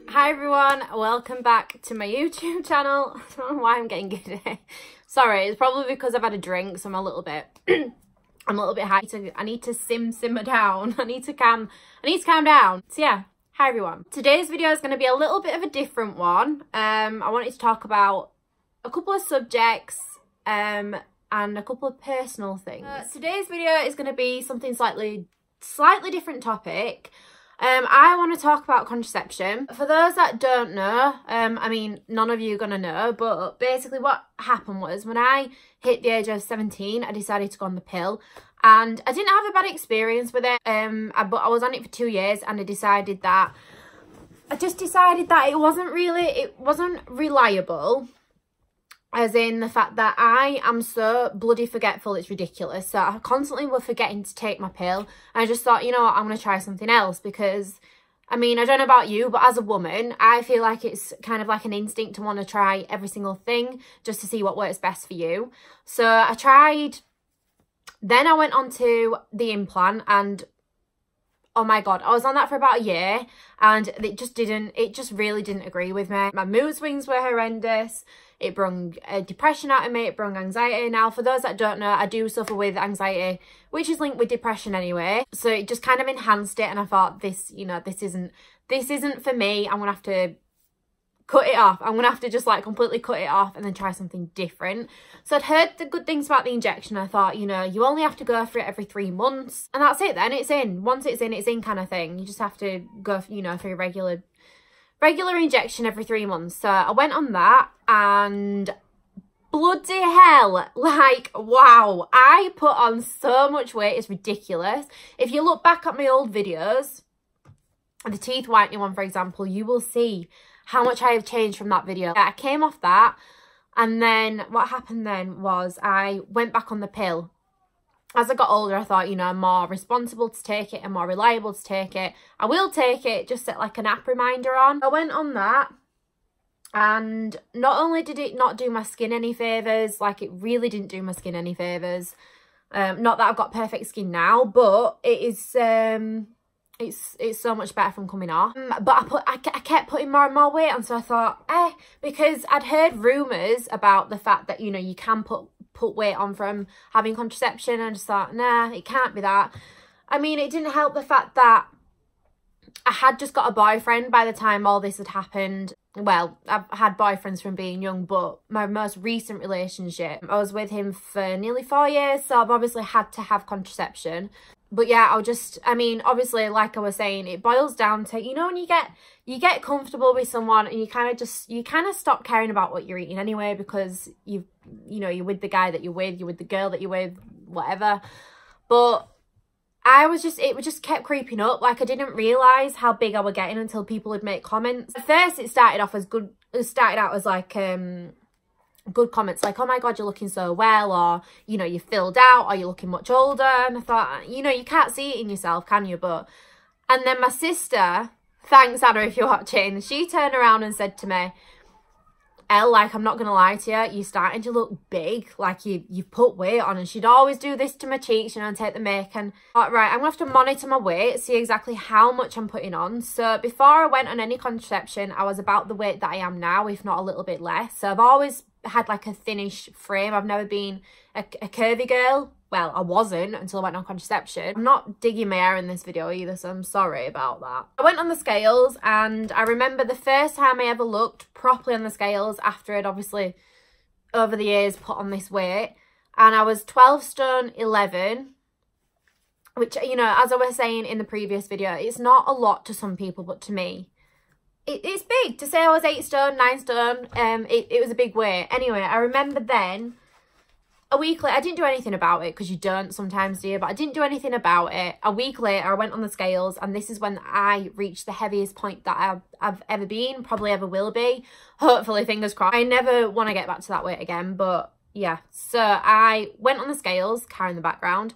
Hi everyone, welcome back to my YouTube channel. I don't know why I'm getting giddy. Sorry, it's probably because I've had a drink, so I'm a little bit high. I need to simmer down. I need to calm down. So yeah, hi everyone. Today's video is going to be a little bit of a different one. I wanted to talk about a couple of subjects and a couple of personal things. Today's video is going to be something slightly different topic. I want to talk about contraception. For those that don't know, I mean, none of you are going to know, but basically what happened was when I hit the age of 17, I decided to go on the pill, and I didn't have a bad experience with it, but I was on it for 2 years, and I just decided that it wasn't reliable. As in the fact that I am so bloody forgetful, it's ridiculous. So I constantly were forgetting to take my pill. And I just thought, you know what, I'm going to try something else. Because, I mean, I don't know about you, but as a woman, I feel like it's kind of like an instinct to want to try every single thing just to see what works best for you. So I tried. Then I went on to the implant, and oh my God, I was on that for about a year, and it just really didn't agree with me. My mood swings were horrendous. It brung depression out of me, it brung anxiety. Now, for those that don't know, I do suffer with anxiety, which is linked with depression anyway. So it just kind of enhanced it, and I thought, this isn't for me. I'm gonna have to cut it off. I'm gonna have to just like completely cut it off and then try something different. So I'd heard the good things about the injection. I thought, you know, you only have to go for it every 3 months, and that's it then. It's in. Once it's in kind of thing. You just have to go, you know, for your regular injection every 3 months. So I went on that, and bloody hell, like, wow, I put on so much weight, it's ridiculous. If you look back at my old videos, the teeth whitening one, for example, you will see how much I have changed from that video. I came off that, and then what happened then was I went back on the pill. As I got older, I thought, you know, I'm more responsible to take it and more reliable to take it. I will take it, just set like an app reminder on. I went on that, and not only did it not do my skin any favours, like it really didn't do my skin any favours. Not that I've got perfect skin now, but it is, it's so much better from coming off. But I kept putting more and more weight on, so I thought, because I'd heard rumours about the fact that, you know, you can put weight on from having contraception, and I just thought, nah, it can't be that. I mean, it didn't help the fact that I had just got a boyfriend by the time all this had happened. Well, I've had boyfriends from being young, but my most recent relationship, I was with him for nearly 4 years, so I've obviously had to have contraception. But yeah, I mean, obviously, like I was saying, it boils down to, you know, when you get comfortable with someone, and you kind of stop caring about what you're eating anyway, because you know, you're with the guy that you're with the girl that you're with, whatever. But it just kept creeping up. Like, I didn't realise how big I was getting until people would make comments. At first, it started out as like, good comments like, oh my God, you're looking so well, or, you know, you filled out, or you're looking much older. And I thought, you know, you can't see it in yourself, can you? And then my sister, thanks Anna if you're watching, she turned around and said to me, Elle, like, I'm not gonna lie to you, you're starting to look big, like you've put weight on. And she'd always do this to my cheeks, you know, and take the make, and I thought, right, I'm gonna have to monitor my weight, see exactly how much I'm putting on. So before I went on any contraception, I was about the weight that I am now, if not a little bit less. So I've always had like a thinnish frame. I've never been a curvy girl. Well, I wasn't until I went on contraception. I'm not digging my hair in this video either, so I'm sorry about that. I went on the scales, and I remember the first time I ever looked properly on the scales after I'd obviously over the years put on this weight, and I was 12 stone 11, which, you know, as I was saying in the previous video, it's not a lot to some people, but to me, it's big. To say I was 8 stone, 9 stone, it was a big weight. Anyway, I remember then, a week later, I didn't do anything about it, because you don't sometimes, do you? But I didn't do anything about it. A week later, I went on the scales, and this is when I reached the heaviest point that I've ever been, probably ever will be. Hopefully, fingers crossed. I never want to get back to that weight again, but yeah. So I went on the scales, car in the background,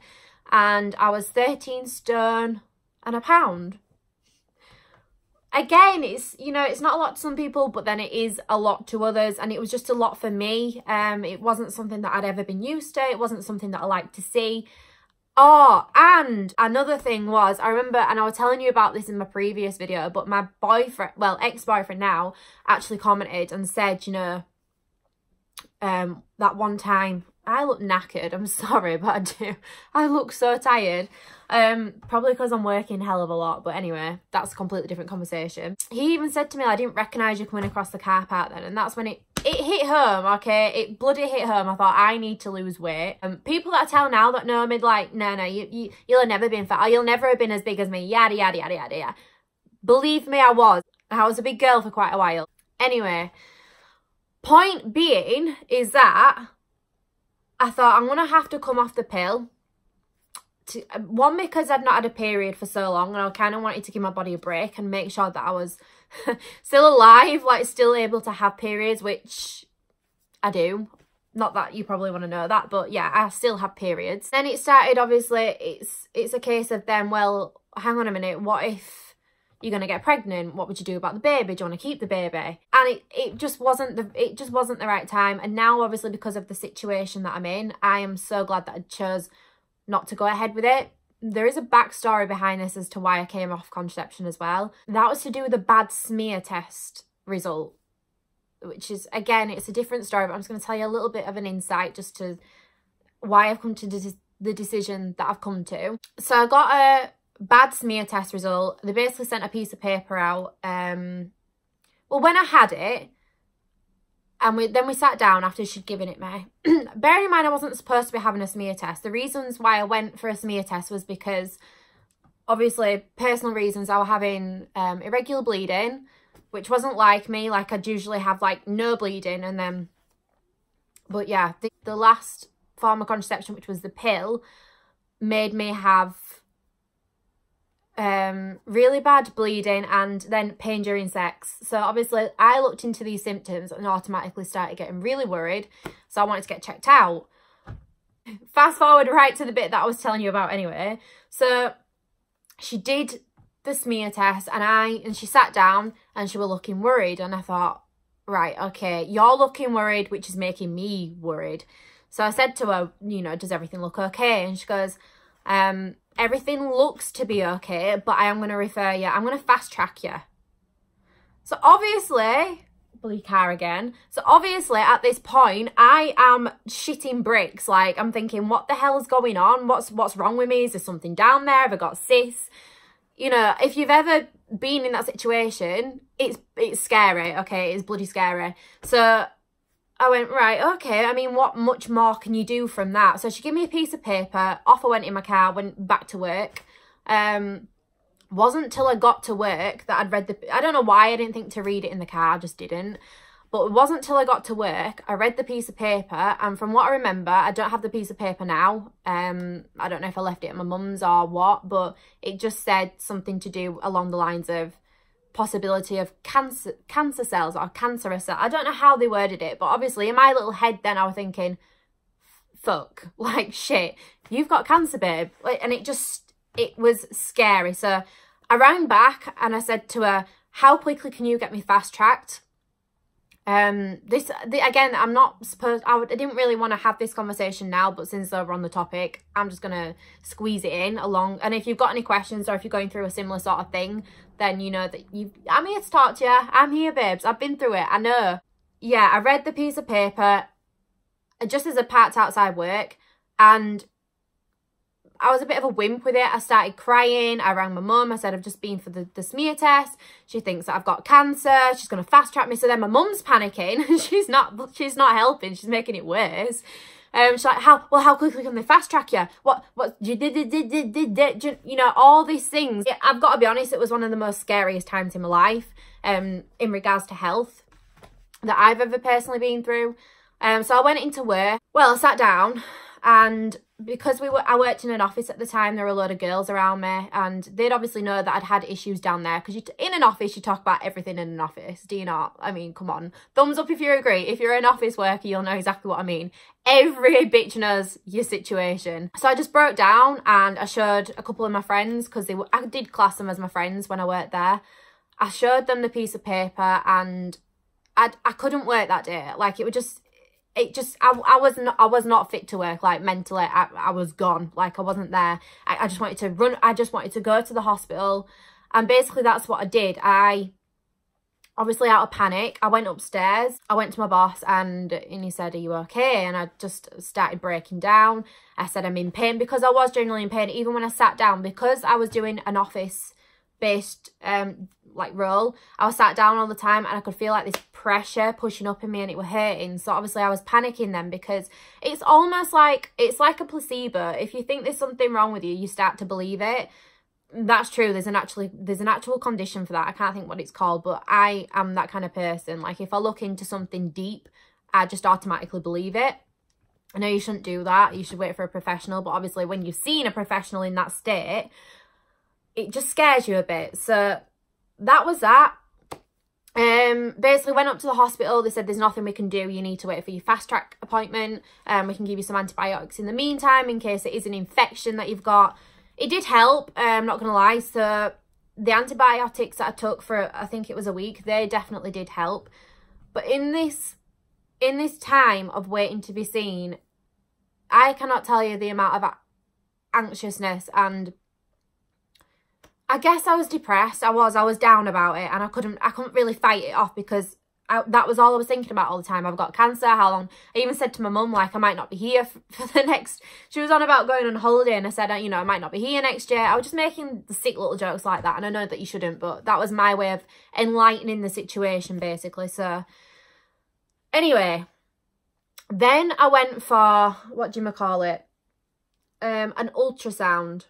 and I was 13 stone and a pound. Again, it's, you know, it's not a lot to some people, but then it is a lot to others, and it was just a lot for me. It wasn't something that I'd ever been used to. It wasn't something that I liked to see. Oh, and another thing was, I remember, and I was telling you about this in my previous video, but my boyfriend, well, ex-boyfriend now, actually commented and said, you know, that one time, I look knackered, I'm sorry, but I do. I look so tired. Probably because I'm working hell of a lot, but anyway, that's a completely different conversation. He even said to me, I didn't recognise you coming across the car park then, and that's when it hit home, okay? It bloody hit home. I thought, I need to lose weight. People that I tell now that know me, like, no, you'll have never been fat, or you'll never have been as big as me, yada, yada, yada, yada, yada. Believe me, I was a big girl for quite a while. Anyway, point being is that I thought I'm going to have to come off the pill. One, because I'd not had a period for so long, and I kind of wanted to give my body a break and make sure that I was still alive, like still able to have periods, which I do. Not that you probably want to know that, but yeah, I still have periods. Then it started, obviously, it's a case of then, well, hang on a minute, what if you're going to get pregnant? What would you do about the baby? Do you want to keep the baby? And it just wasn't the right time. And now, obviously, because of the situation that I'm in, I am so glad that I chose not to go ahead with it. There is a backstory behind this as to why I came off contraception as well. That was to do with a bad smear test result, which is, again, it's a different story, but I'm just going to tell you a little bit of an insight just to why I've come to the decision that I've come to. So I got a bad smear test result. They basically sent a piece of paper out. Well, when I had it, and then we sat down after she'd given it me. Bearing in mind I wasn't supposed to be having a smear test. The reasons why I went for a smear test was because, obviously, personal reasons. I was having irregular bleeding, which wasn't like me. Like, I'd usually have, like, no bleeding. And then, but yeah, the last form of contraception, which was the pill, made me have really bad bleeding and then pain during sex. So obviously I looked into these symptoms and automatically started getting really worried, so I wanted to get checked out. Fast forward right to the bit that I was telling you about anyway. So she did the smear test, and she sat down and she was looking worried, and I thought, right, okay, you're looking worried, which is making me worried. So I said to her, you know, does everything look okay? And she goes, everything looks to be okay, but I am going to refer you. I'm going to fast track you. So obviously, bloody car again. So obviously at this point, I am shitting bricks. Like, I'm thinking, what the hell is going on? What's wrong with me? Is there something down there? Have I got cysts? You know, if you've ever been in that situation, it's scary, okay? It's bloody scary. So I went, right, okay, I mean, what much more can you do from that? So she gave me a piece of paper, off I went in my car, went back to work. Wasn't till I got to work that I'd read I don't know why I didn't think to read it in the car, I just didn't. But it wasn't till I got to work, I read the piece of paper, and from what I remember, I don't have the piece of paper now. I don't know if I left it at my mum's or what, but it just said something to do along the lines of possibility of cancer cells or cancerous cells. I don't know how they worded it, but obviously in my little head then I was thinking, fuck, like, shit, you've got cancer, babe. Like, and it was scary. So I rang back and I said to her, how quickly can you get me fast tracked? Again, I'm not supposed, I didn't really want to have this conversation now, but since we're on the topic, I'm just going to squeeze it in along. And if you've got any questions, or if you're going through a similar sort of thing, then you know that I'm here to talk to you. I'm here, babes. I've been through it. I know. Yeah, I read the piece of paper just as I parked outside work, and I was a bit of a wimp with it. I started crying. I rang my mum. I said, I've just been for the smear test. She thinks that I've got cancer. She's going to fast track me. So then my mum's panicking. She's not helping. She's making it worse. She's like, how quickly can they fast track you? What you did, you know, all these things. Yeah, I've got to be honest, it was one of the most scariest times in my life, in regards to health that I've ever personally been through. So I went into work. Well, I sat down, and because I worked in an office at the time, there were a load of girls around me, and they'd obviously know that I'd had issues down there, because in an office you talk about everything in an office, do you not? I mean, come on, thumbs up if you agree. If you're an office worker, you'll know exactly what I mean. Every bitch knows your situation. So I just broke down and I showed a couple of my friends, because I did class them as my friends when I worked there. I showed them the piece of paper, and I couldn't work that day. Like, it was just, it just, I was not fit to work, like mentally. I was gone, like I wasn't there. I just wanted to run, I just wanted to go to the hospital. And basically that's what I did. Obviously out of panic, I went upstairs, I went to my boss and he said, are you okay? And I just started breaking down. I said, I'm in pain, because I was genuinely in pain. Even when I sat down, because I was doing an office-based like role, I was sat down all the time and I could feel like this pressure pushing up in me and it was hurting. So obviously I was panicking then, because it's almost like, it's like a placebo. If you think there's something wrong with you, you start to believe it. That's true. There's an actual condition for that. I can't think what it's called, but I am that kind of person. Like if I look into something deep, I just automatically believe it. I know you shouldn't do that. You should wait for a professional, but obviously when you've seen a professional in that state, it just scares you a bit. So that was that. Basically went up to the hospital. They said there's nothing we can do. You need to wait for your fast track appointment. We can give you some antibiotics in the meantime in case it is an infection that you've got. It did help, I'm not going to lie. So the antibiotics that I took for, I think it was a week, they definitely did help. But in this time of waiting to be seen, I cannot tell you the amount of anxiousness, and I guess I was depressed. I was down about it, and I couldn't really fight it off, because that was all I was thinking about all the time. I've got cancer, how long? I even said to my mum, like, I might not be here for the next... She was on about going on holiday, and I said, you know, I might not be here next year. I was just making the sick little jokes like that, and I know that you shouldn't, but that was my way of enlightening the situation, basically. So, anyway, then I went for, what do you call it? An ultrasound.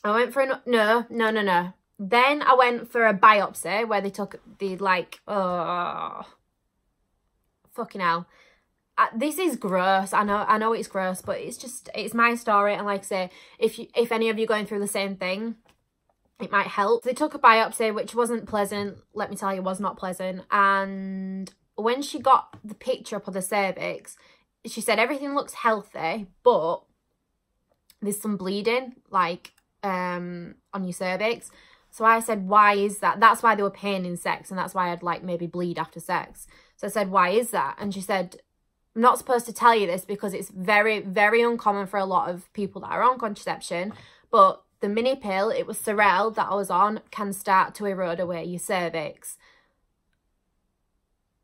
I went for no. Then I went for a biopsy where they took the, like, oh, fucking hell. This is gross. I know it's gross, but it's my story. And like I say, if any of you are going through the same thing, it might help. They took a biopsy, which wasn't pleasant. Let me tell you, was not pleasant. And when she got the picture up of the cervix, she said everything looks healthy, but there's some bleeding, like, on your cervix. So I said, why is that? That's why they were pain in sex, and that's why I'd like maybe bleed after sex. So I said, why is that? And she said, I'm not supposed to tell you this because it's very, very uncommon for a lot of people that are on contraception, but the mini pill, it was CERVICAL that I was on, can start to erode away your cervix.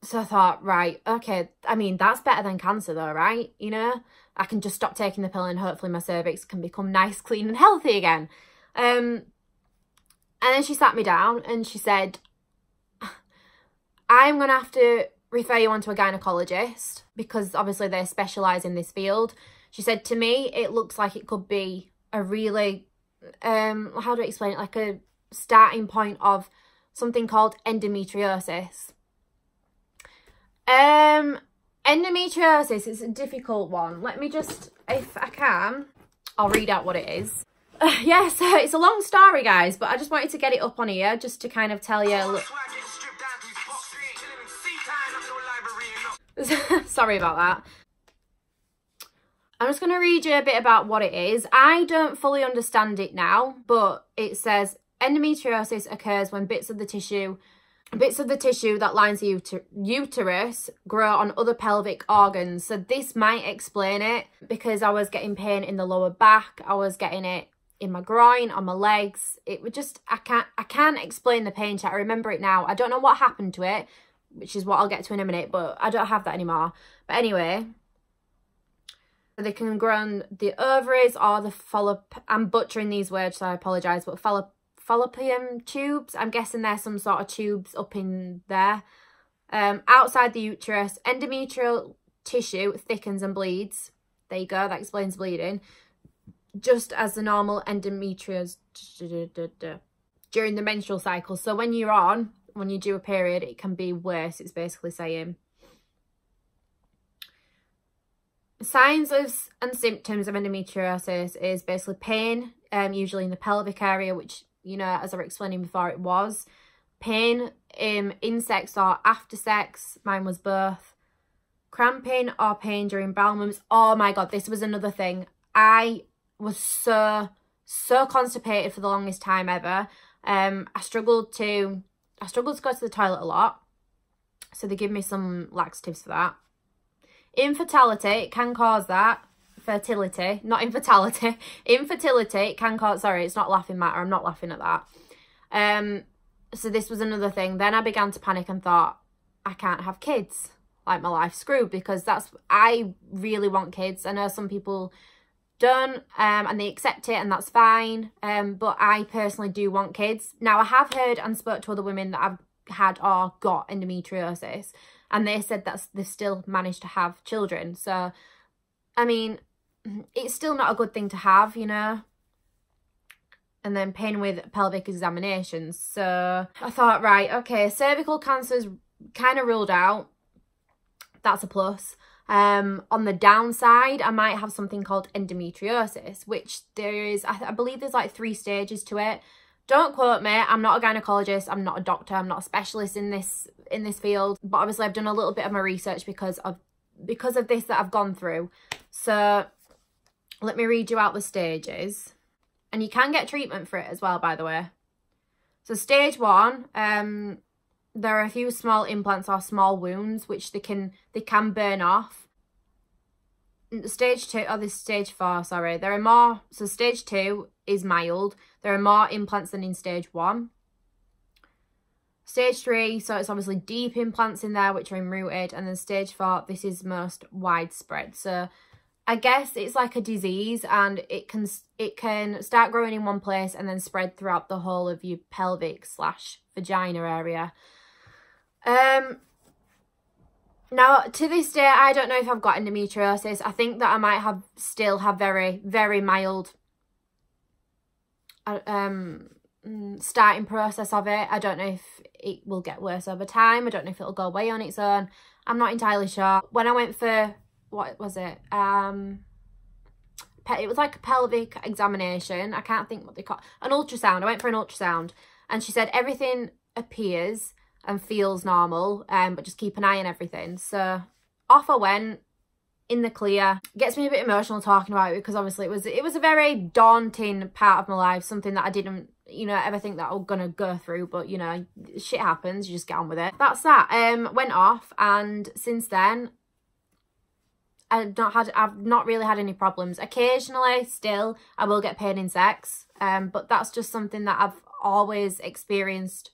So I thought, right, okay, I mean, that's better than cancer though, right? You know, I can just stop taking the pill and hopefully my cervix can become nice, clean and healthy again. And then she sat me down and she said, I'm going to have to refer you on to a gynecologist because obviously they specialise in this field. She said, to me, it looks like it could be a really, how do I explain it? Like a starting point of something called endometriosis. Endometriosis is a difficult one. Let me just, if I can, I'll read out what it is. Yeah, so it's a long story, guys, but I just wanted to get it up on here just to kind of tell you. Sorry about that. I'm just going to read you a bit about what it is. I don't fully understand it now, but it says endometriosis occurs when bits of the tissue that lines the uterus grow on other pelvic organs. So this might explain it, because I was getting pain in the lower back, I was getting it in my groin, on my legs. It would just, I can't explain the pain, chat. I remember it now. I don't know what happened to it, which is what I'll get to in a minute, but I don't have that anymore. But anyway, they can grow on the ovaries or the I'm butchering these words, so I apologise, but fallopian tubes. I'm guessing there's some sort of tubes up in there. Outside the uterus, endometrial tissue thickens and bleeds. There you go, that explains bleeding. Just as the normal endometriosis during the menstrual cycle. So when you do a period, it can be worse, it's basically saying. Signs and symptoms of endometriosis is basically pain, usually in the pelvic area, which, you know, as I was explaining before, it was. Pain in sex or after sex. Mine was both. Cramping or pain during bowel movements. Oh my God, this was another thing. I was so constipated for the longest time ever. I struggled to go to the toilet a lot. So they give me some laxatives for that. Infertility can cause that. Fertility, not infertility. Infertility can cause, sorry, it's not laughing matter, I'm not laughing at that. So this was another thing. Then I began to panic and thought, I can't have kids. Like, my life's screwed, because I really want kids. I know some people don't, and they accept it, and that's fine. But I personally do want kids. Now, I have heard and spoke to other women that have had or got endometriosis, and they said that they've still managed to have children. So, I mean, it's still not a good thing to have, you know. And then pain with pelvic examinations. So I thought, right, okay, cervical cancer's kind of ruled out. That's a plus. On the downside, I might have something called endometriosis, which there is, I believe there's like 3 stages to it. Don't quote me, I'm not a gynecologist, I'm not a doctor, I'm not a specialist in this field, but obviously I've done a little bit of my research because of this that I've gone through. So let me read you out the stages. And you can get treatment for it as well, by the way. So stage 1, there are a few small implants or small wounds which they can burn off. Stage 2, oh, this is stage 4, sorry. There are more, so stage 2 is mild. There are more implants than in stage 1. Stage 3, so it's obviously deep implants in there which are enrooted. And then stage 4, this is most widespread. So I guess it's like a disease, and it can start growing in one place and then spread throughout the whole of your pelvic / vagina area. Now, to this day, I don't know if I've got endometriosis. I think that I might still have very, very mild starting process of it. I don't know if it will get worse over time. I don't know if it'll go away on its own. I'm not entirely sure. When I went for, what was it? It was like a pelvic examination. I can't think what they call an ultrasound. I went for an ultrasound, and she said everything appears and feels normal, but just keep an eye on everything. So off I went in the clear. It gets me a bit emotional talking about it, because obviously it was a very daunting part of my life, something that I didn't, you know, ever think that I was gonna go through, but you know, shit happens, you just get on with it. That's that. Went off, and since then I've not really had any problems. Occasionally still I will get pain in sex, but that's just something that I've always experienced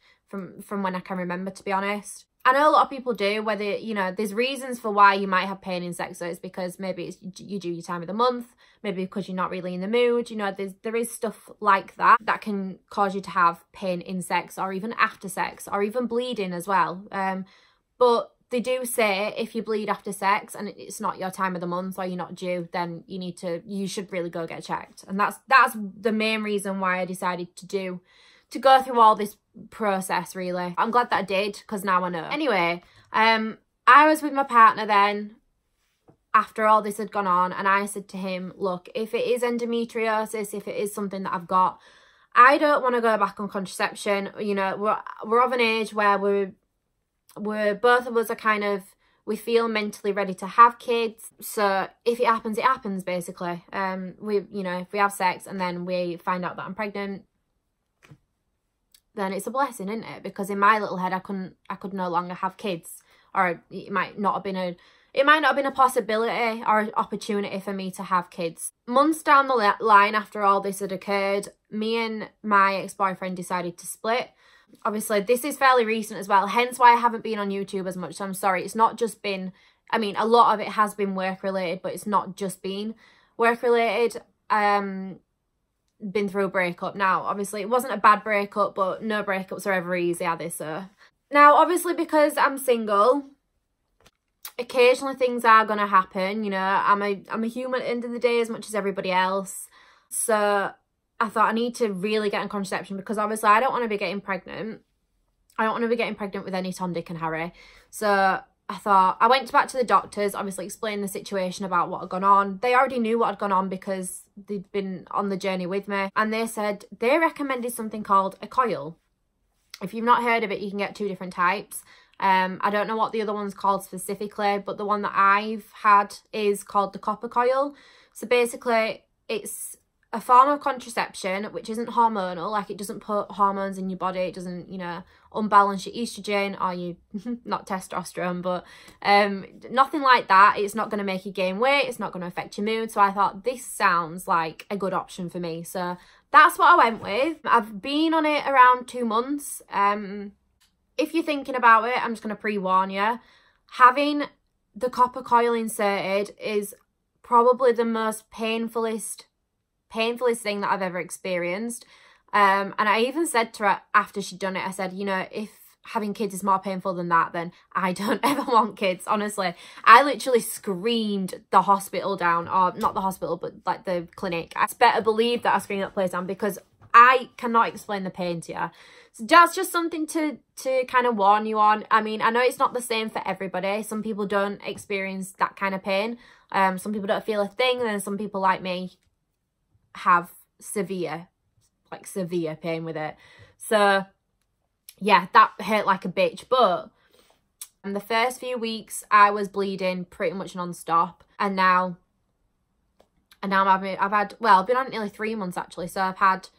from when I can remember, to be honest. I know a lot of people do, whether, you know, there's reasons for why you might have pain in sex. So it's because maybe you do your time of the month, maybe because you're not really in the mood, you know, there is stuff like that can cause you to have pain in sex, or even after sex, or even bleeding as well. But they do say if you bleed after sex and it's not your time of the month, or you're not due, then you should really go get checked. And that's the main reason why I decided to go through all this process, really. I'm glad that I did, because now I know. Anyway, I was with my partner then after all this had gone on, and I said to him, look, if it is endometriosis, if it is something that I've got, I don't want to go back on contraception. You know, we're of an age where we're both of us are kind of, we feel mentally ready to have kids. So if it happens, it happens, basically. You know, if we have sex and then we find out that I'm pregnant, then it's a blessing, isn't it? Because in my little head, I could no longer have kids, or it might not have been a possibility or an opportunity for me to have kids. Months down the line, after all this had occurred, me and my ex-boyfriend decided to split. Obviously, this is fairly recent as well, hence why I haven't been on YouTube as much. So I'm sorry, it's not just been, I mean, a lot of it has been work related, but it's not just been work related. Been through a breakup. Now, obviously, it wasn't a bad breakup, but no breakups are ever easy, are they, sir? Now, obviously, because I'm single, occasionally things are going to happen, you know. I'm a human at the end of the day, as much as everybody else. So I thought I need to really get on contraception, because obviously I don't want to be getting pregnant. I don't want to be getting pregnant with any Tom, Dick and Harry. So I thought, I went back to the doctors, obviously explained the situation about what had gone on. They already knew what had gone on because they'd been on the journey with me. And they said they recommended something called a coil. If you've not heard of it, you can get 2 different types. I don't know what the other one's called specifically, but the one that I've had is called the copper coil. So basically, it's a form of contraception which isn't hormonal, like it doesn't put hormones in your body, it doesn't, you know, unbalance your estrogen or you not testosterone, but nothing like that. It's not going to make you gain weight, it's not going to affect your mood. So I thought this sounds like a good option for me, so that's what I went with. I've been on it around 2 months. If you're thinking about it, I'm just going to pre-warn you, having the copper coil inserted is probably the most painfulest thing that I've ever experienced. And I even said to her after she'd done it, I said, you know, if having kids is more painful than that, then I don't ever want kids. Honestly, I literally screamed the hospital down, or not the hospital, but like the clinic. I better believe that I screamed that place down, because I cannot explain the pain to you. So that's just something to kind of warn you on. I mean, I know it's not the same for everybody. Some people don't experience that kind of pain. Some people don't feel a thing. And then some people like me have severe pain with it. So yeah, that hurt like a bitch. But in the first few weeks I was bleeding pretty much non-stop, and now I've had, well, I've been on it nearly 3 months actually, so I've had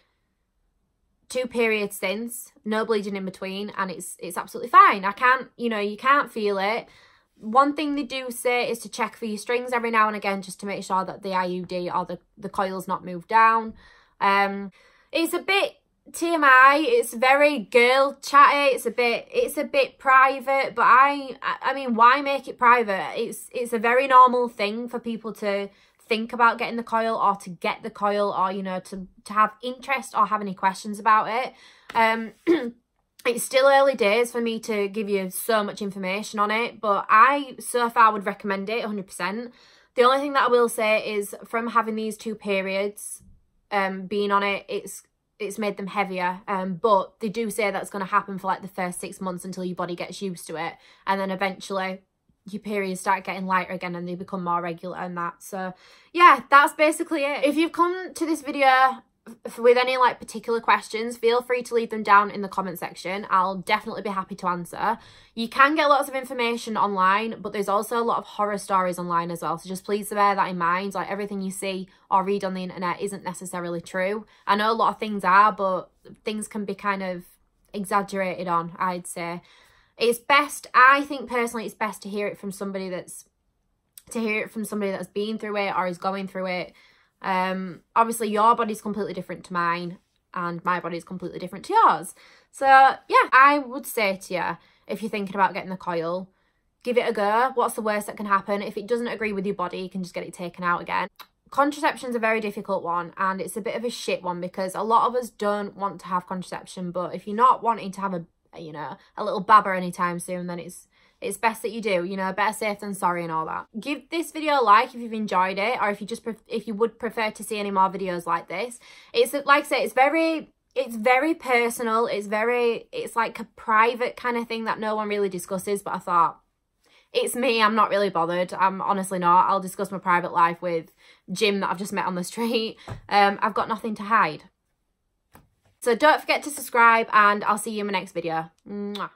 2 periods since, no bleeding in between, and it's absolutely fine. I can't, you know, you can't feel it. One thing they do say is to check for your strings every now and again, just to make sure that the IUD or the coil's not moved down. It's a bit TMI, it's very girl chatty, it's a bit private, but I mean, why make it private? It's a very normal thing for people to think about getting the coil, or to get the coil, or, you know, to have interest or have any questions about it. It's still early days for me to give you so much information on it, but I so far would recommend it 100%. The only thing that I will say is, from having these 2 periods, being on it, it's made them heavier, but they do say that's going to happen for like the first 6 months until your body gets used to it, and then eventually your periods start getting lighter again and they become more regular and that. So yeah, that's basically it. If you've come to this video with any like particular questions, feel free to leave them down in the comment section. I'll definitely be happy to answer. You can get lots of information online, but there's also a lot of horror stories online as well, so just please bear that in mind. Like, everything you see or read on the internet isn't necessarily true. I know a lot of things are, but things can be kind of exaggerated on, I'd say. It's best, I think personally, it's best to hear it from somebody that's been through it or is going through it. Obviously your body's completely different to mine, and my body's completely different to yours. So yeah, I would say to you, if you're thinking about getting the coil, give it a go. What's the worst that can happen? If it doesn't agree with your body, you can just get it taken out again. Contraception's a very difficult one, and it's a bit of a shit one, because a lot of us don't want to have contraception, but if you're not wanting to have a little babber anytime soon, then it's best that you do, you know, better safe than sorry and all that. Give this video a like if you've enjoyed it, or if you would prefer to see any more videos like this. It's like I say, it's very personal, it's like a private kind of thing that no one really discusses, but I thought, it's me, I'm not really bothered. I'm honestly not. I'll discuss my private life with Jim that I've just met on the street. I've got nothing to hide. So don't forget to subscribe, and I'll see you in my next video. Mwah.